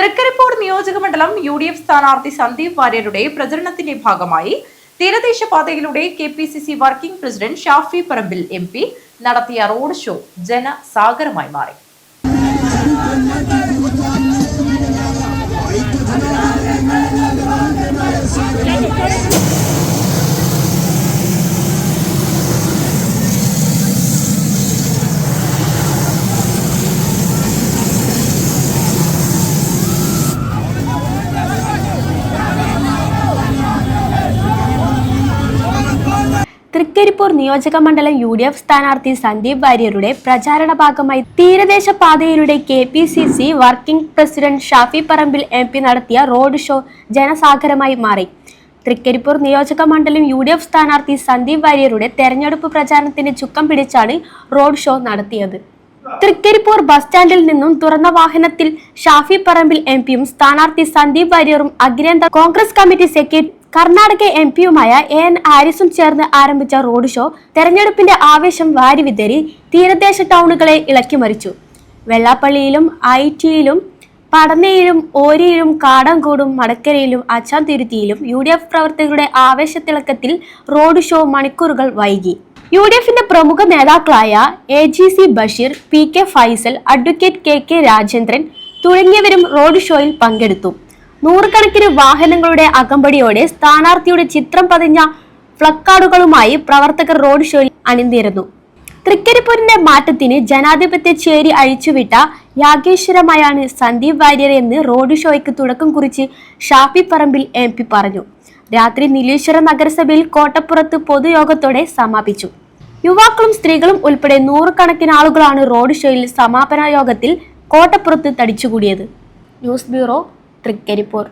തൃക്കരിപ്പൂർ നിയോജകമണ്ഡലം UDF സ്ഥാനാർത്ഥി സന്ദീപ് വാര്യരുടെ പ്രചരണത്തിന്റെ ഭാഗമായി തീരദേശപാതയിലൂടെ KPCC working president Shafi Parambil MP നടത്തിയ റോഡ് ഷോ ജനസാഗരമായി മാറി. തൃക്കരിപ്പൂർ നിയോജകമണ്ഡലം UDF സ്ഥാനാർത്ഥി സന്ദീപ് വാര്യരുടെ പ്രചാരണ ഭാഗമായി തീരദേശപാതയിലൂടെ KPCC working president Shafi Parambil MP നടത്തിയ റോഡ് ഷോ ജനസാഗരമായി മാറി. തൃക്കരിപ്പൂർ നിയോജകമണ്ഡലം UDF സ്ഥാനാർത്ഥി സന്ദീപ് വാര്യരുടെ തെരഞ്ഞെടുപ്പ് പ്രചാരണത്തിന് ചുക്കം പിടിച്ചാണ് റോഡ് ഷോ നടത്തിയത്. തൃക്കരിപ്പൂർ ബസ് സ്റ്റാൻഡിൽ നിന്നും തുറന്ന വാഹനത്തിൽ ഷാഫി പറമ്പിൽ MPയും സ്ഥാനാർത്ഥി സന്ദീപ് വാര്യറും അഖിലേന്ത്യാ കോൺഗ്രസ് കമ്മിറ്റി സെക്രട്ടറി കർണാടക MPയുമായ AN ഹാരിസും ചേർന്ന് ആരംഭിച്ച റോഡ് ഷോ തെരഞ്ഞെടുപ്പിന്റെ ആവേശം വാരിവിതറി തീരദേശ ടൗണുകളെ ഇളക്കിമറിച്ചു. വെള്ളാപ്പള്ളിയിലും ഐറ്റിയിലും പടന്നയിലും ഓരിയിലും കാടങ്കോടും മടക്കരയിലും അച്ചാന്തുരുത്തിയിലും UDF പ്രവർത്തകരുടെ ആവേശത്തിളക്കത്തിൽ റോഡ് ഷോ മണിക്കൂറുകൾ വൈകി. UDFന്റെ പ്രമുഖ നേതാക്കളായ AGC Basheer, PK Faisal, advocate KK Rajendran തുടങ്ങിയവരും റോഡ് ഷോയിൽ പങ്കെടുത്തു. നൂറുകണക്കിന് വാഹനങ്ങളുടെ അകമ്പടിയോടെ സ്ഥാനാർത്ഥിയുടെ ചിത്രം പതിഞ്ഞ ഫ്ലക്കാർഡുകളുമായി പ്രവർത്തകർ റോഡ് ഷോയിൽ അണിനിരന്നു. തൃക്കരിപ്പൂരിന്റെ മാറ്റത്തിന് ജനാധിപത്യ ചേരി അഴിച്ചുവിട്ട യാഗേശ്വരമായാണ് സന്ദീപ് വാര്യർ എന്ന് റോഡ് ഷോയ്ക്ക് തുടക്കം കുറിച്ച് ഷാഫി പറമ്പിൽ MP പറഞ്ഞു. രാത്രി നീലേശ്വരം നഗരസഭയിൽ കോട്ടപ്പുറത്ത് പൊതുയോഗത്തോടെ സമാപിച്ചു. യുവാക്കളും സ്ത്രീകളും ഉൾപ്പെടെ നൂറുകണക്കിന് ആളുകളാണ് റോഡ് ഷോയിൽ സമാപന യോഗത്തിൽ കോട്ടപ്പുറത്ത് തടിച്ചുകൂടിയത്. News bureau, Trikaripur.